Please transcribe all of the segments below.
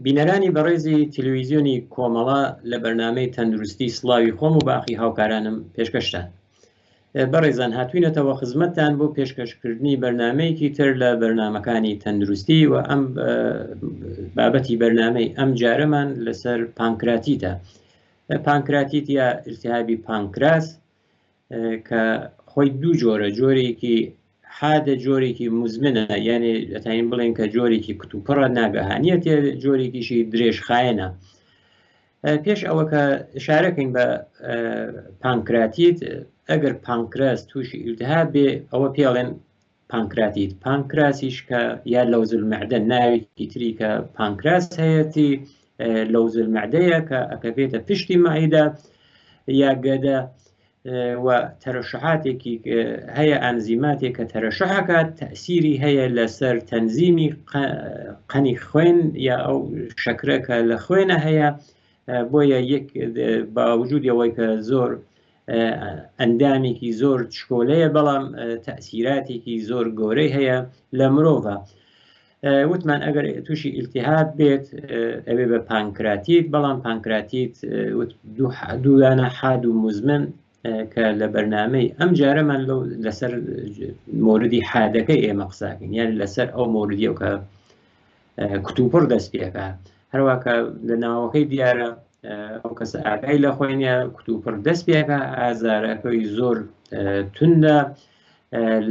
بینەرانی بەڕێزی تەلەڤیزیۆنی کۆمەڵە لە بەرنامەی تەندروستی سڵاوی خۆم و باقی هاوکارانم پێشکەشتان. بەڕێزان هاتووینەتەوە خزمەتتان بۆ پێشکەشکردنی بەرنامەیەکی تر لە بەرنامەکانی تەندروستی و ئەم بابەتی بەرنامەی ئەم جارەمان لەسەر پانکراتیتە. پانکراتیت یا ئیلتیهابی پانکراس کە خۆی دوو جۆرە، جۆرێکی حادە جۆرێکی مزمنە، یعنی دەتوانین بڵێن کە جۆرێکی کتوپڕە ناگەهانیەتێ، جۆرێکیشی درێژخایەنە. پێش ئەوە کە ئشارەکەین بە پانکراتیت، ئەگەر پانکراس تووشی ئیلتیهاب بێ ئەوە پێڵێن پانکراتیت. پانکراسیش کە یا لەوز المەعدە ناوێکی تری کە پانکراس هەیەی لەوز المەعدەیە کە ئەکەبێتە پشتی مەعیدە یا گەدە و تەرەشحاتێکی هەیە، ئەنزیماتێک کە تەرەشحەکات، تەئسیری هەیە لەسەر تەنزیمی قەنی خوێن یا ئەو شەکرەکە لە خوێنە هەیە. بۆیە یەک باوجودی ئەوەی کە زۆر ئەندامێکی زۆر چکۆلەیە، بەڵام تەئسیراتێکی زۆر گەورەی هەیە لە مرۆڤە. وتمان ئەگەر تووشی ئیلتیهاب بێت ئەوێ بە پانکراتیت، بەڵام پانکراتیت دووانە حاد و مزمن کە لە بەرنامەی ئەم جارەمان لەسەر موردی حادەکەی ئێمە قساکەین، یعنی لەسەر ئەو موردیە کە کتوپڕ دەست پێەکە. هەروەکە لە ناوەکەی دیارە ئەو کەسە ئاگای لە خۆینە کتوپڕ دەست پێەکە، ئازارەکەی زۆر توندە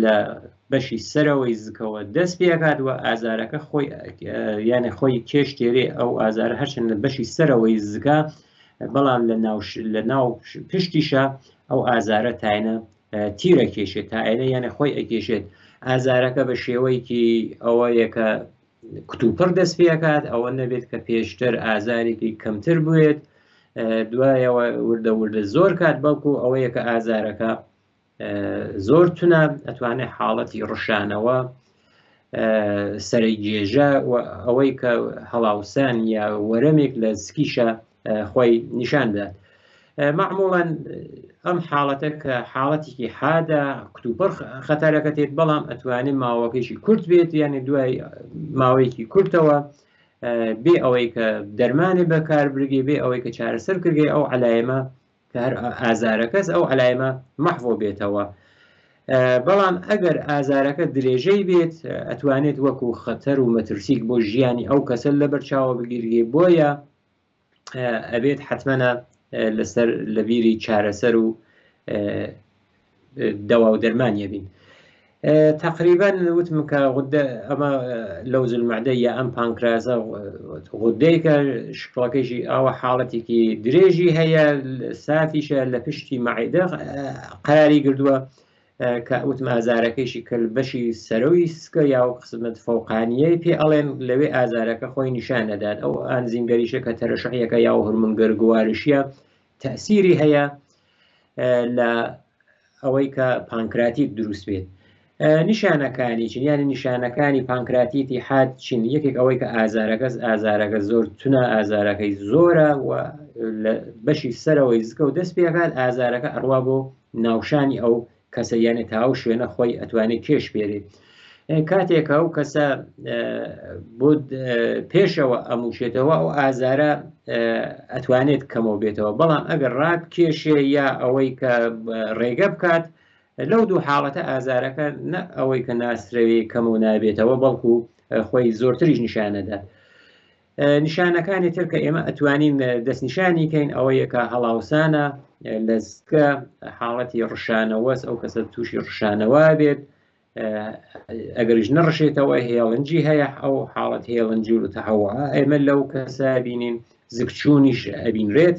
لە بەشی سەرەوەی زگەوە دەست پێکات و ئازارەکە خۆی یانە خۆی کێش تێرێ ئەو ئازارە هەرچەند لە بەشی سەرەوەی زگا، بەڵام لە ناو پشتیشە ئەو ئازارە تاینە تیرە کێشێت، تاینە یانە خۆی ئەکێشێت. ئازارەکە بە شێوەیەکی ئەوەیە کە کتوپڕ دەست پێکات، ئەوە نەبێت کە پێشتر ئازارێکی کەمتر بوێت، دوایەوە وردە وردە زۆر کات، بەڵکو ئەوەیە کە ئازارەکە زۆر تونە، ئەتوانێت حاڵەتی ڕشانەوە، سەرەی جێژە و ئەوەی کە هەڵاوسان یا وەرەمێک لە سکیشە خۆی نیشاندات. معموڵەن ئەم حاڵەتە کە حاڵەتێکی حادە کتوپڕ خەتەرەکە تێت، بەڵام ئەتوانێت ماوەکەیشی کورت بێت، یعنی دوای ماوەیەکی کورتەوە بێ ئەوەی کە دەرمانی بەکار برگێ، بێ ئەوەی کە چارەسەر کردێ ئەو عەلایمە کە هەر ئازارەکەس ئەو عەلایمە مەحڤۆ بێتەوە. بەڵام ئەگەر ئازارەکە درێژەی بێت، ئەتوانێت وەکو خەتەر و مەترسیک بۆ ژیانی ئەو کەسە لەبەرچاوە بگیرێ، بۆیە ئەبێت حتمەنە لەسەر لەبیری چارەسەر و دەوا و دەرمانیە بین. تقریبا وتم کە ئەمە لەوز المەعدە یا ئەم پانکراسە غودەیەکە شکڵەکەیشی ئەوە حاڵەتێکی درێژی هەیە، سافیشە لە پشتی مەعیدە قەراری گردووە کە وتم ئازارەکەیشی کە بەشی سەرەوەی سکە یا قسمت فەوقانیەی پێ ئەڵێن، لەوێ ئازارەکە خۆی نیشانەدات. ئەو ئەنزیمگەریشە کە تەرەشحیەکە یا هورمۆنگەر گوارشیە تەئسیری هەیە لە ئەوەی کە پانکراتیت دروست بێت. نیشانەکانی چین، یعنی نیشانەکانی پانکراتیتی حاد چین؟ یەکێک ئەوەی کە ئازارەکە زۆر تونە، ئازارەکەی زۆرە و لە بەشی سەرەوەی زگە و دەست پێکات، ئازارەکە ئەڕوا بۆ ناوشانی ئەو کەسە، یعنی تاو شوێنە خۆی ئەتوانێت کێش بێرێت. کاتێکە ئەو کەسە بۆ پێشەوە ئەموشێتەوە ئەو ئازارە ئەتوانێت کەمەوە بێتەوە، بەڵام ئەگەر ڕاک کێشێ یا ئەوەی کە ڕێگە بکات، لەو دوو حاڵەتە ئازارەکە نە ئەوەی کە ناسرەوی کەمەوە نابێتەوە، بەڵکو خۆی زۆرتریش نیشانەدات. نیشانەکانی تر کە ئێمە ئەتوانین دەستنیشانی کەین ئەوەیە کە هەڵاوسانە لە زگە، حاڵەتی ڕشانەوەس، ئەو کەسە تووشی ڕشانەوە بێت، ئەگەریش نەڕشێتەوە هێڵنجی هەیە، ئەو حاڵەت هێڵنجی و تەحەوە ئێمە لەو کەسە بینین. زگچوونیش ئەبینرێت،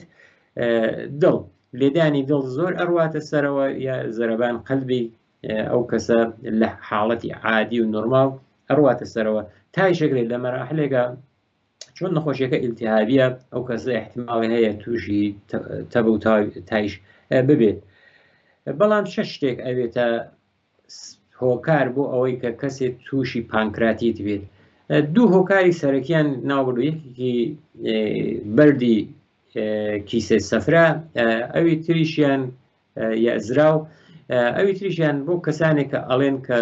دڵ لێدانی دڵ زۆر ئەڕواتە سەرەوە، یا زەرەبان قەلبی ئەو کەسە لە حاڵەتی عادی و نۆرماڵ ئەڕواتە سەرەوە. تای شەکرێت لە مەراحلێکە چۆن نەخۆشیەکە ئیلتیهابیە، ئەو کەسە احتیماڵی هەیە تووشی تەب و تایش ببێت. بەڵام شەش شتێک ئەوێتە هۆکار بۆ ئەوەی کە کەسێک تووشی پانکراتیت بێت. دوو هۆکاری سەرەکیان ناوبردو، یەکێکی بەردی کیسە سەفرا، ئەوی تریشیان یا زراو، ئەوی تریشیان بۆ کەسانێک کە ئەڵێن کە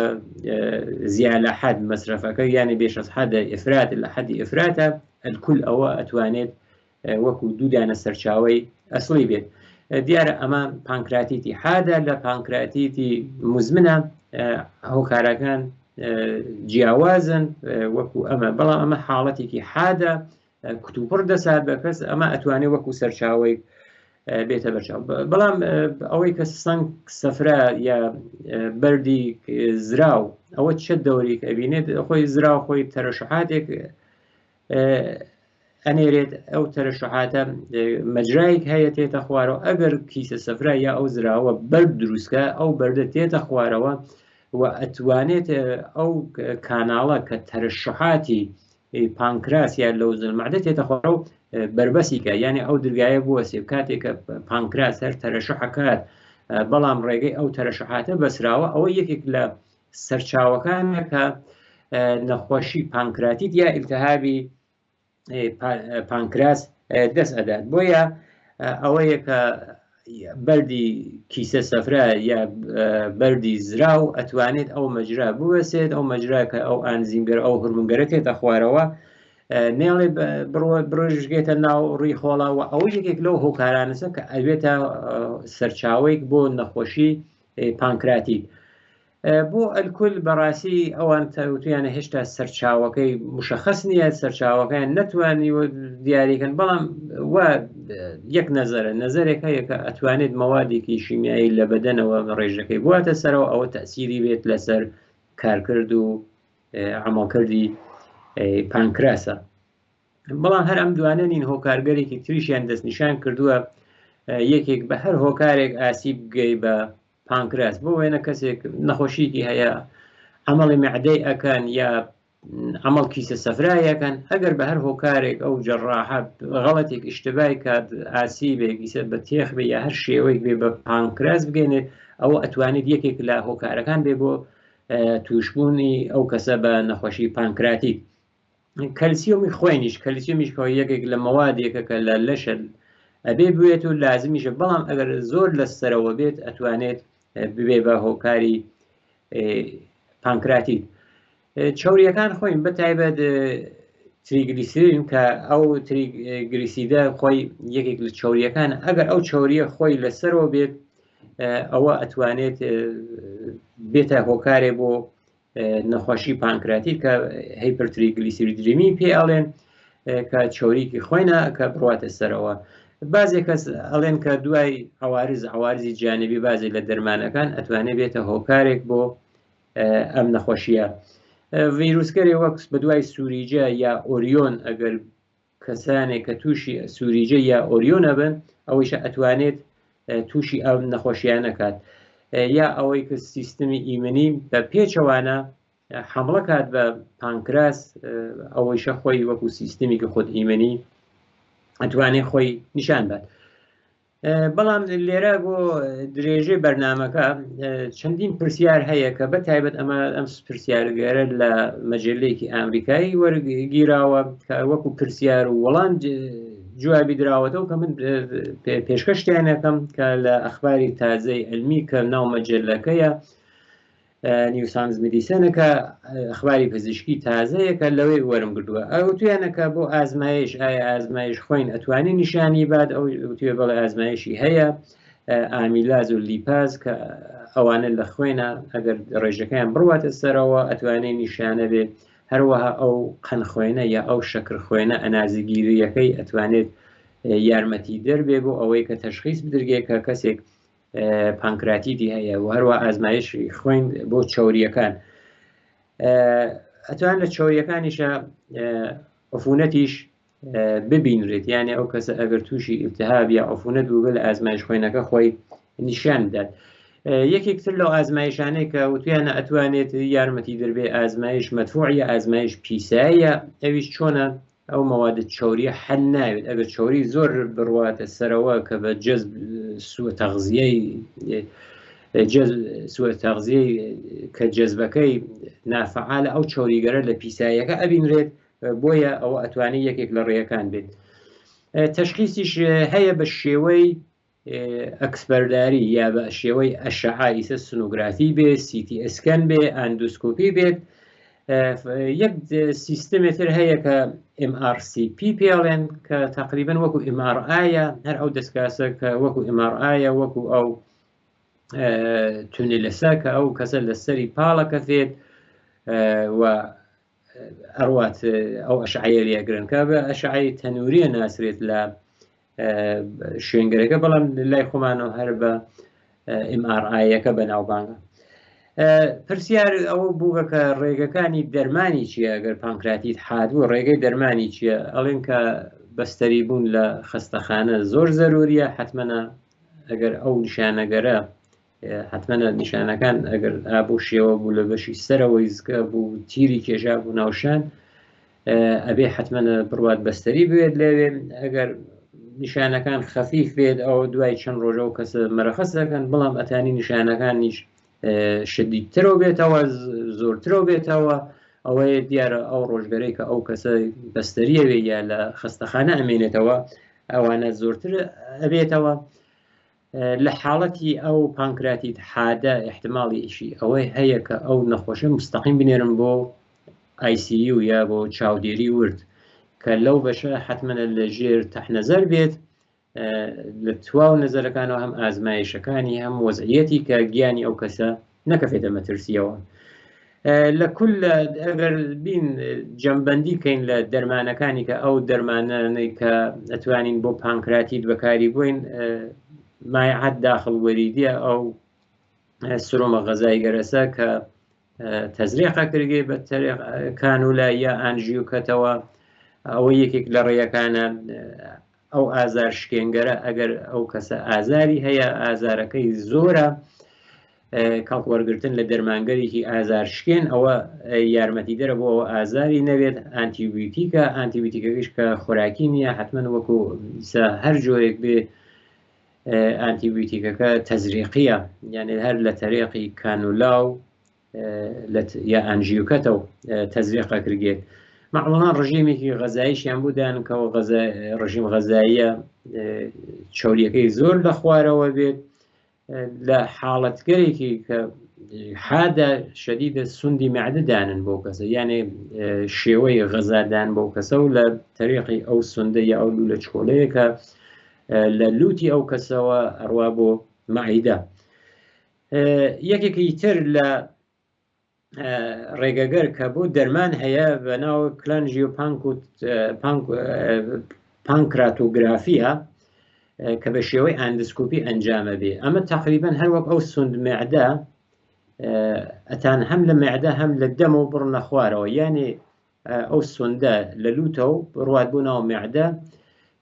زیان لە حەد مەصرفەکە، یعنی بێش ئەز حەدە ئفرات، لە حەدی ئفراتە، الکل ئەوە ئەتوانێت وەکو دوودانە سەرچاوی ئەسڵی بێت. دیارە ئەمە پانکراتیتی حادە، لە پانکراتیتی مزمنە هۆکارەکان جیاوازن وەکو ئەمە، بەڵام ئەمە حاڵەتێکی حادە کتوپڕ دەسات بە کەس، ئەمە ئەتوانێت وەکو سەرچاوی بێتە بەرچاو. بەڵام ئەوەی کە سەنگ سەفرا یا بەردی زراو ئەوە چه دەورێک ئەبینێت، خۆی زراو خۆی تەرەشحاتێک ئەنێرێت، ئەو تەرەشحاتە مەجرایەک هەیە تێتە خوارەوە. ئەگەر کیسە سەفرا یا ئەو زراوە بەرد دروستکە، ئەو بەردە تێتە خوارەوە و ئەتوانێت ئەو کاناڵە کە تەرەشحاتی پانکراس یا لەوزل مەعدە تێتە خوارەوە بربەسیکە، یعنی ئەو دەرگایە بوەسێ کاتێک کە پانکراس هەر تەرەشحەکات بەڵام ڕێگەی ئەو تەرەشحاتە بەسراوە، ئەوە یەکێک لە سەرچاوەکانە کە نەخۆشی پانکراتیت یا ئیلتیهابی پانکراس دەست ئەدات. بۆیە ئەوەیە کە بەردی کیسە سەفرا یا بەردی زراو ئەتوانێت ئەو مەجرا بوەسێت، ئەو مەجرا کە ئەو ئانزیمگەر ئەو هورمونگەرە تێتە خوارەوە نێڵێ برۆژگێتە ناو ڕووی خۆڵاوە. ئەو یەکێک لەو هۆکارانەسە کە ئەوێتە سەرچاوەیەک بۆ نەخۆشی پانکراتیت. بۆ ئەلکول بەڕاستی ئەوان تەوتیانە هێشتا سەرچاوەکەی مشخص نییە، سەرچاوەکەیان نەتوانی دیاریکەن، بەڵام وا یەک نەزەرێک هەیە کە ئەتوانێت مەوادێکی شیمیایی لە بەدەنەوە ڕێژەکەی بواتە سەرەوە، ئەوە تەسیری بێت لەسەر کارکرد و عملکردی پانکراسە. بەڵام هەر ئەم دوانە نین، هۆکارگەرێکی تریشیان دەستنیشان کردووە یەکێک بە هەر هۆکارێک ئاسیب بگەی بە پانکراس، بۆ وێنە کەسێک نەخۆشیکی هەیە عملی معدەی ئەکەن یا عمل کیسە سەفرایەکەن، ئەگەر بە هەر هۆکارێک ئەو جەڕاحە غەڵەتێک ئیشتبای کات ئاسیبێک ئیسە بە تێخ بێ یا هەر شێوەیەک بێ بە پانکراس بگەێنێت، ئەوە ئەتوانێت یەکێک لە هۆکارەکان بێ بۆ توشبوونی ئەو کەسە بە نەخۆشی پانکراتی. کەلسیۆمی خوێنیش، کەلسیۆمیش کە یەکێک لە مەوادێکە کە لە لەشە ئەبێ بێت و لازمیشە، بەڵام ئەگەر زۆر لەسەرەوە بێت ئەتوانێت ببێ بە هۆکاری پانکراتیت. چاوریەکان خۆین بە تایبەت تریگلیسیرین کە ئەو تریگلیسیدە خۆی یەکێک لە چاوریەکان، ئەگەر ئەو چاوریە خۆی لەسەرەوە بێت ئەوە ئەتوانێت بێتە هۆکارێ بۆ نەخۆشی پانکراتیت کە هایپەرتریگلیسیریدمی پێ ئەڵێن، کە چاوریکی خۆینە کە بڕواتە سەرەوە. بازێک کەس ئەڵێن کە دوای عوارزی جانبی بازێک لە دەرمانەکان ئەتوانێت بێتە هۆکارێک بۆ ئەم نەخۆشیە. ڤیرۆسگەرێ وەکس بە دوای سووریجە یا ئۆریۆن، ئەگەر کەسانێک کە تووشی سووریجە یا ئۆریۆنە بن، ئەوەیش ئەتوانێت تووشی ئەم نەخۆشیانە کات، یا ئەوەی کە سیستمی ئیمنی بە پێچەوانە حملە کات بە پانکراس، ئەوەیشە خۆی وەکو سیستمی کە خۆت ئیمنی ئەتوانێت خۆی نیشان بات. بەڵام لێرە بۆ درێژێ بەرنامەکە چەندین پرسیار هەیە کە بە تایبەت ئەم پرسیارگەرە لە مەجلەیەکی ئامریکایی وەرگیراوە کە وەکو پرسیار و وەڵام جوابی دراوەتەوە، کە من پێشکەشتیان یەکەم کە لە ئەخباری تازەی ئەلمی کە ناو مەجلەکەیە نیوسانز مدیسنەکە ئەخباری پزیشکی تازەیەکە لەوەی وەرم گردووە. ئەو توانەکە بۆ ئازمایش، ئایا ئازمایش خۆین ئەتوانی نیشانی باد، ئەو توێ بەڵێ ئازمایشی هەیە ئامیلاز و لیپاز کە ئەوانە لە خوێنە ئەگەر ڕێژەکەیان بڕواتە سەرەوە ئەتوانێت نیشانە بێ. هەروەها ئەو قەن خوێنە یا ئەو شەکر خوێنە ئەنازیگیریەکەی ئەتوانێت یارمەتی دەربێ بۆ ئەوەی کە تەشخیص بدرگێت کە کەسێک پانکراتیتی هەیە. و هەروە ئازمایشی خوێن بۆ چاوریەکان ئەتوان لە چاوریەکانیشە عفونەتیش ببینرێت، یعنی ئەو کەسە ئەگەر تووشی ئیلتیهاب یا عفونەت بوو لە ئازمایش خوێنەکە خۆی نیشان بدات. یەکێکتر لەو ئازمایشانەی کە وتویانە ئەتوانێت یارمەتی دەربێ ئازمایش مەدفوع یا ئازمایش پیساییە، ئەویش چۆنە ئەو مەوادە چاوریە حل ناوێت. ئەگەر چاوری زۆر بڕواتە سەرەوە کە بە جەزب سوء تەغذیەی کە جەزبەکەی نافعالە ئەو چاوریگەرە لە پیساییەکە ئەبینرێت، بۆیە ئەوە ئەتوانێت یەکێک لە ڕێیەکان بێت. تەشخیصیش هەیە بە شێوەی ئەکسپەرداری یا بە شێوەی ئەشعاعی سنوگرافی بێت، سیتی ئەسکەن بێ، ئاندۆسکۆپی بێت. یەک سیستمێتر هەیە کە MRCP پێڵێن کە تقریبا وەکو MRIە هەر ئەو دەستکاسە کە وەکو MRIە وەکو ئەو تونێلەسا کە ئەو کەسە لەسەری پاڵەکە فێت و ئەڕوات ئەو ئەشعەیە لێگرن کە بە ئەشعەی تەنووریە ناسرێت لە شوێنگەرەکە بەڵام لای خۆمانەوە هەر بە MRIەکە بەناوبانگە. پرسیار ئەوە بووە کە ڕێگەکانی دەرمانی چییە ئەگەر پانکراتیت حادووە ڕێگەی دەرمانی چییە؟ ئەڵێن کە بەستەری بوون لە خستەخانە زۆر زەروریە، حتمەنە ئەگەر ئەو نیشانەگەرە حتمەنە نیشانەکان ئەگەر ئابوو شێوە بوو لە بەشی سەرەوەی زگە بوو تیری کێژا بوو ناوشان ئەبێ حتمەنە بڕوات بەستەری بێت لەوێ. ئەگەر نیشانەکان خەفیف بێت ئەو دوای چەند ڕۆژە و کەسە مەرەخەس دەکەن، بەڵام ئەتانی نیشانەکانیش شدیدترەوە بێتەوە زۆرترەوە بێتەوە، ئەوەیە دیارە ئەو ڕۆژگەرەی کە ئەو کەسە بەستەریەوێ یا لە خستەخانە ئەمێنێتەوە ئەوانە زۆرتر ئەبێتەوە. لە حاڵەتی ئەو پانکراتیت حادە احتماڵی ئیشی ئەوەی هەیە کە ئەو نەخۆشە مستەقیم بنێرن بۆ ICU یا بۆ چاودێری ورد کە لەو بەشە حتمەنە لە ژێر تەحنەزەر بێت لە تواو نەزەرەکانەوە هەم ئازمایشەکانی هەم وەزعیەتی کە گیانی ئەو کەسە نەکەفێتە مەترسیەوە. لە کول ئەگەر بین جەمبەندی کەین لە دەرمانەکانی کە ئەو دەرمانانەی کە ئەتوانین بۆ پانکراتیت بەکاری بووین، مایعات داخل وەریدیە ئەو سرۆمە غەزای گەرەسە کە تەزریقە کردێ بە کانولا یا ئانژیۆکەتەوە، ئەوە یەکێک لە ڕێیەکانە. ئەو ئازار شکێنگەرە ئەگەر ئەو کەسە ئازاری هەیە ئازارەکەی زۆرە، کاڵوەرگرتن لە دەرمانگەرێکی ئازار شکێن ئەوە یارمەتی دەرە بۆ ئەوە ئازاری نەوێت. ئانتیبیۆتیکە ئانتیبیۆتیکەکەش کە خۆراکی نییە، حتمەن وەکو هەر جۆرێک بێ ئانتیبیۆتیکەکە تەزریقیە، یعنی هەر لە تەریقی کانولا و یا ئانژیۆکەتە و تەزریقە کردێت. معموڵان ڕژیمێکی غەزاییشیان بودان کەەوە ڕژیم غەزاییە چۆریەکەی زۆر لە خوارەوە بێت. لە حاڵەتگەرێکی کە حادە شەدیدە سوندی معدەدانن بۆ کەسە، یعنی شێوەی غەزادان بۆ کەسە و لە تەریقی ئەو سوندە یا ئەو لە چۆلەیە کە لە لوتی ئەو کەسەوە ئەڕوا بۆ مەعیدە. یەکێکی تر لە ڕێگەگەر کە بۆ دەرمان هەیە بە ناو پانکراتۆگرافیە کە بە شێوەی ئەندسکۆپی ئەنجامە بێ. ئەمە تقریبا هەروەک ئەو سوند معدە ئەتان هەم لە معدە هەم لە دەمەوە بڕنە خوارەوە، یعنی ئەو سوندە لە لوتەوە ڕوات بوونەوە معدە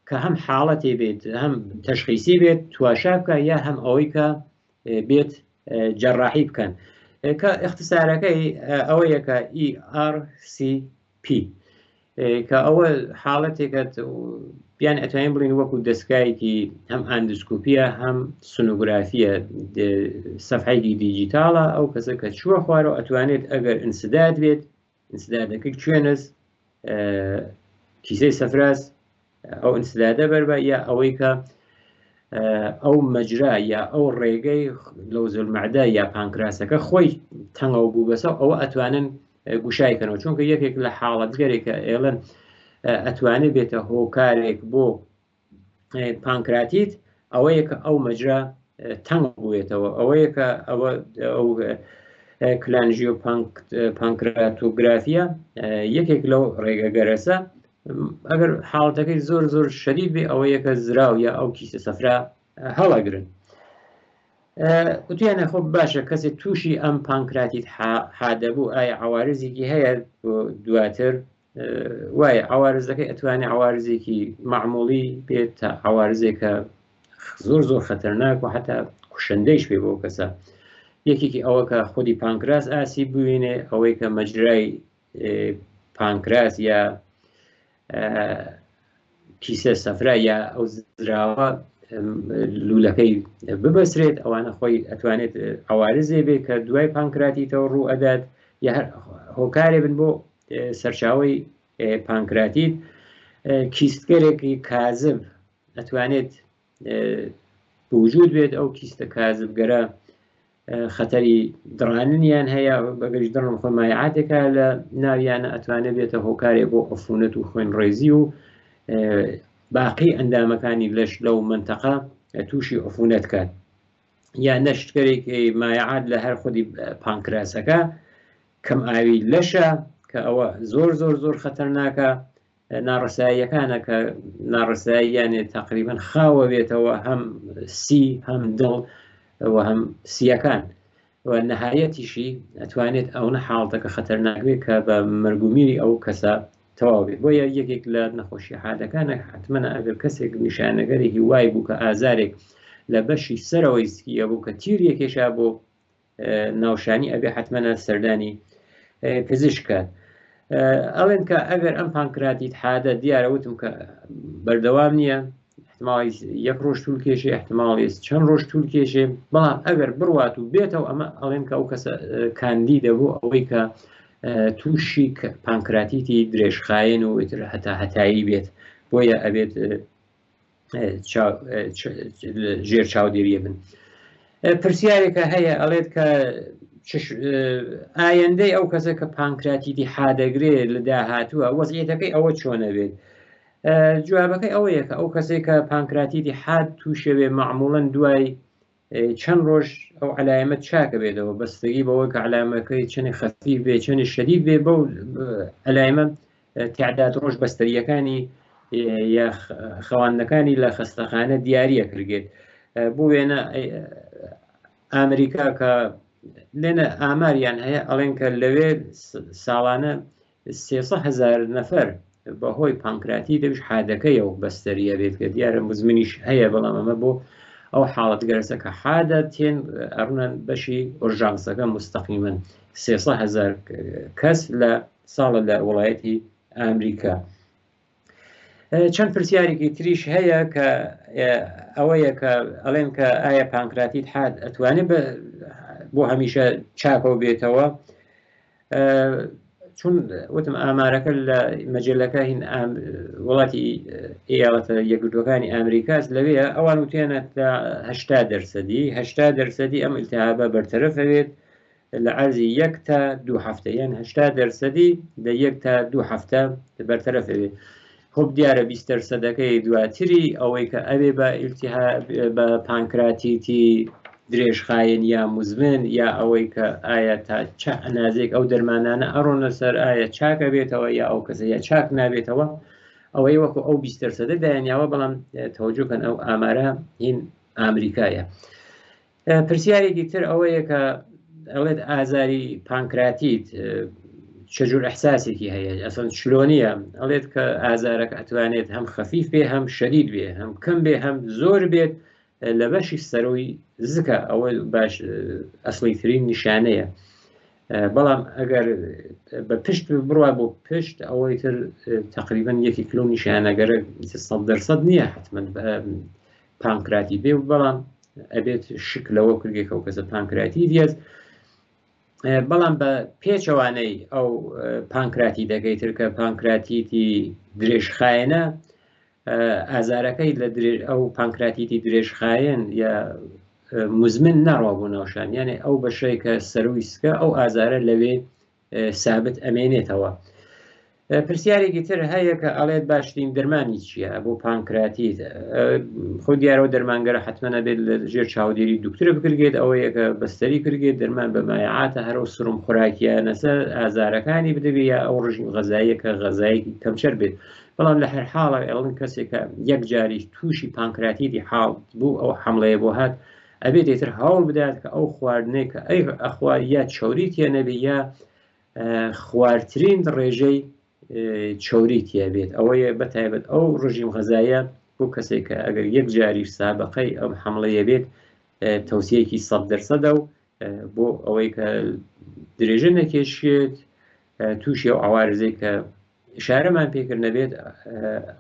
کە هەم حاڵەتی بێت هەم تەشخیصی بێت تواشا بکە یا هەم ئەوەی کە بێت جەڕاحی بکەن کە اختصارەکەی ئەوەیە کە ERCP کە ئەوە حاڵەتێکە بیان ئەتوانین بڵین وەکو دەستگایەکی هەم ئەندسکۆپیە هەم سونوگرافیە سەفحەیەکی دیجیتاڵە. ئەو کەسە کە چووە خوارەوە ئەتوانێت ئەگەر ئینسداد بێت ئینسدادەکە کوێنەس کیسەی سەفراز ئەو ئینسدادە بەربە یا ئەوەی کە ئەو مەجرا یا ئەو ڕێگەی لەوزول مەعدە یا پانکراسەکە خۆی تەنگەوە بوو بەسە ئەوە ئەتوانن گوشایکەنەوە، چونکە یەکێک لە حاڵەتگەرێکە ئێڵن ئەتوانێت بێتە هۆکارێک بۆ پانکراتیت ئەوەیە کە ئەو مەجرا تەنگ بووێتەوە، ئەوەیە کە ئەو کلانژیۆ پانکراتۆگرافیە یەکێک لەو ڕێگەگەرەسە. ئەگەر حاڵەتەکەی زۆر زۆر شەدید بێ ئەوەیە کە زراو یا ئەو کیسە سەفرا هەڵەگرن. وتیانە خۆ باشە کەسێک تووشی ئەم پانکراتیت حادەبوو ئایا عوارزێکی هەیە دواتر؟ وایە عوارزەکەی ئەتوانێت عوارزێکی معمولی بێت تا عوارزێکە زۆر زۆر خەتەرناک و حتا کوشندەیش پێ بۆ کەسە. یەکێکی ئەوە کە خودی پانکراس ئاسی بوینێ، ئەوەی کە مەجرای پانکراس یا کیسە سەفرا یا ئەو زراوە لولەکەی ببەسرێت، ئەوانە خۆی ئەتوانێت عوارزێ بێت کە دوای پانکراتیتەوە ڕوو ئەدات یا هۆکارێ بن بۆ سەرچاوی پانکراتیت. کیستگەرێکی کاذب ئەتوانێت بوجود بێت، ئەو کیستە کاذبگەرە خەتەری دڕاننیان هەیە بەگەشت دڕن خۆی مایعاتێکە لە ناویانە ئەتوانێت بێتە هۆکارێ بۆ عفونەت و خوێن ڕێزی و باقی ئەندامەکانی لەش لەو منتەقە تووشی عفونەت کات یان نەشتکەرێکی مایعات لە هەر خودی پانکراسەکە کەم ئاوی لەشە کە ئەوە زۆر زۆر زۆر خەتەرناکە ناڕەساییەکانە کە ناڕەسایی یانێ تقریبان خاوە بێتەوە هەم سی هەم دڵ و هەم سیەکان و نەهایەتیشی ئەتوانێت ئەوە حاڵەتەکە خەتەرناک بێت کە بە مەرگومیری ئەو کەسە تەواو بێت بۆیە یەکێک لە نەخۆشی حادەکانە حتمەنە ئەگەر کەسێک نیشانەگەرێکی وای بوو کە ئازارێک لە بەشی سەرەوەی سکیە بوو کە تیرێکێشا بۆ ناوشانی ئەبێ حتمەنە سەردانی پزیشکە ئەڵێن کە ئەگەر ئەم پانکراتیت حادە دیارە وتم کە بەردەوام نییە احتماڵی یەک ڕۆژ توول کێشێ احتماڵی چەند ڕۆژ توول کێشێ بەڵام ئەگەر بڕوات و بێتەوە ئەمە ئەڵێن کە ئەو کەسە کاندی دەبوو ئەوەی کە تووشی پانکراتیتی درێژخایەن و هەتا هەتایی بێت بۆیە ئەبێت ژێر چاودێریە بن. پرسیارێکە هەیە ئەڵێت کە ئایندەی ئەو کەسە کە پانکراتیتی حادەگرێت لە داهاتووە وەزعیەتەکەی ئەوە چۆنە بێت؟ جوابەکەی ئەوەیە کە ئەو کەسێک کە پانکراتیتی حاد تووشەوێ معموڵەن دوای چەند ڕۆژ ئەو علامەت چاکە بێتەوە بەستگی بەوەی کە علامەکەی چنی خەفیف بێ چنی شەدید بێ بەو علامە تعداد ڕۆژ بەستەریەکانی یا خەواندنەکانی لە خەستەخانە دیاریە کردێت بۆ وێنە ئامریکا کە لێنە ئاماریان هەیە ئەڵێن کە لەوێ ساڵانە 300,000 نەفەر بەهۆی پانکراتی دەویش حادەکەی ئەو بەستەریە بێت کە دیارە مزمنیش هەیە بەڵام ئەمە بۆ ئەو حاڵەت گەرسە کە حادە تێن ئەڕونەن بەشی ئۆرژانسەکە مستەقیمەن 300,000 کەس لە ساڵە لە وڵایەتی ئامریکا. چەند پرسیارێکی تریش هەیە کە ئەوەیە کە ئەڵێن کە ئایا پانکراتیت حاد ئەتوانێت بۆ هەمیشە چاکە و بێتەوە چون وتم ئامارەکە لە مەجلەکە هین وڵاتی ئێڵەتە یەکگرتوەکانی ئەمریکاس لەوێ ئەوان وتێنە 80% ئەم ئیلتیهابە بەرتەرەف ئەوێت لە عەرزی 1 تا 2 هەفتە یان 80% لە 1 تا 2 هەفتە بەرتەرەف ئەوێت. خب دیارە 20%ەکەی دواتری ئەوەی کە ئەوێ بە ئیلتیهاب بە پانکراتیتی درێژخایەن یا مزمن یا ئەوەی کە ئایا تا چ ئەنازێک ئەو دەرمانانە ئەڕۆنە سەر ئایا چاکە بێتەوە یا ئەو کەسە یا چاک نابێتەوە ئەوەی وەکو ئەو 20% دایانیاوە بەڵام تەوەجۆکەن ئەو ئامارە هین ئامریکایە. پرسیارێکی تر ئەوەیە کە ئەڵێت ئازاری پانکراتیت چجور ئەحساسێکی هەیە ئەسڵ چلۆنیە ئەڵێت کە ئازارەکە ئەتوانێت هەم خەفیف بێ هەم شەدید بێ هەم کەم بێ هەم زۆر بێت لە بەشی سەرۆی زکە ئەوە باش ئەسڵی ترین نیشانەیە بەڵام ئەگەر بە پشت بڕوا بۆ پشت ئەوەی تر تقریبان 1 کیلۆ نیشانەگەرە 100% نییە حتمما پانکراتی بێ بەڵام ئەبێت شک لەوە کردێک ئەو کەسە پانکراتی دیێت بەڵام بە پێچەوانەی ئەو پانکراتی دەکەیتر کە پانکراتیتی درێژخایەنە ئازارەکەی لە ئەو پانکراتیتی درێژخایەن یا مزمن نەڕوا بوو ناوشان یعنی ئەو بەشەی کە سەرویسکە ئەو ئازارە لەوێ سابت ئەمێنێتەوە. پرسیارێکی تر هەیە کە ئەڵێت باشترین دەرمانی چییە بۆ پانکراتیت خۆ دیارەوە دەرمانگەرە حتممە بێت لە ژێر چاودێری دوکتۆرە بکرێت ئەوەیە کە بەستەری کردێت دەرمان بە مایعاتە هەرو سرم خوراکیانەسە ئازارەکانی بدەبێت یا ئەو ڕژیم غەزاییە کە غەزایەکی کەمچەر بێت بەڵام لە هەر حاڵە ئەڵن کەسێکە یەک جاری تووشی پانکراتیتی حاڵ بوو ئەو حملەیە بۆ هات ئەبێت ئێتر هەوڵ بدات کە ئەو خواردنەی کە ئەی ئەخوا یا چۆریتە نەبێ یا خواردترین ڕێژەی چۆریتە بێت ئەوەیە بەتایبەت ئەو ڕژیم غەزایە بۆ کەسێک کە ئەگەر یەک جاری سابقەی ئەم حملەیە بێت تەوسیەکی 100% و بۆ ئەوەی کە درێژە نەکێشێت تووشی ئەو عوارزەی کە شارەمان پێکرد نەبێت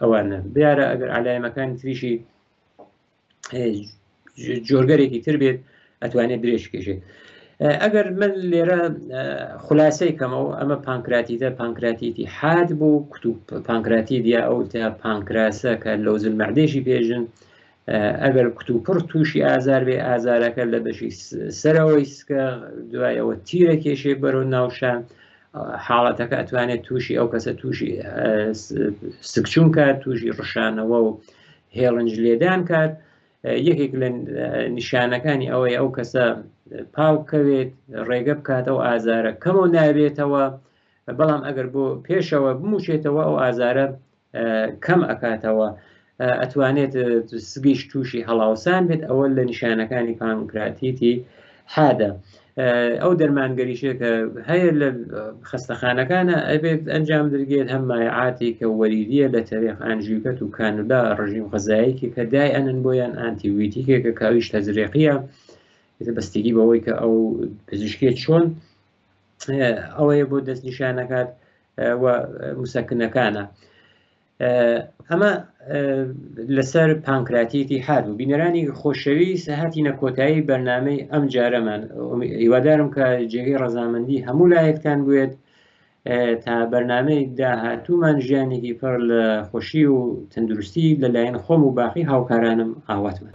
ئەوانە بیارە ئەگەر علایمەکانی تریشی جۆرگەرێکی تر بێت ئەتوانێت درێژ کێشێت. ئەگەر من لێرە خولاسەی کەمەوە ئەمە پانکراتیتە پانکراتیتی حاد بوو کتوب پانکراتی دیە ئەو تا پانکراسە کە لەوزل مەعدەیەشی پێژن ئەگەر کتوپڕ تووشی ئازار بێ ئازارەکە لە بەشی سەرەوەی سکە دوایەوە تیرە کێشێ بەرەو ناوشان حاڵەتەکە ئەتوانێت تووشی ئەو کەسە تووشی سکچوون کات تووشی ڕشانەوە و هێڵنج لێدان کات یەکێک لە نیشانەکانی ئەوەی ئەو کەسە پاوکەوێت ڕێگە بکاتەوە ئازارە کەمەوە نابێتەوە بەڵام ئەگەر بۆ پێشەوە بموچێتەوە ئەو ئازارە کەم ئەکاتەوە ئەتوانێت سگیش تووشی هەڵاوسان بێت ئەوە لە نیشانەکانی پانکراتیتی حادە ئەو دەرمانگەریشە کە هەیە لە خەستەخانەکانە ئەبێت ئەنجام دەرگێت هەم مایعاتی کە وەریدیە لە تەریخ ئانژیوکەت و کانولا ڕژیم غەزاییکی کە دای ئەنن بۆیان ئانتیویتیکێکە کاویش تەزریقیە بەستگی بەوەی کە ئەو پزیشکێت چۆن ئەوەیە بۆ دەست نیشانەکات و موسەکنەکانە ئەمە لەسەر پانکراتیتی حاد و بینەرانی خۆشەویست هاتینە کۆتایی بەرنامەی ئەم جارەمان هیوادارم کە جێگەی ڕەزامەندی هەموو لایەکتان بوێت تا بەرنامەی داهاتوومان ژیانێکی پڕ لە خۆشی و تەندروستی لەلایەن خۆم و باقی هاوکارانم ئاواتمە.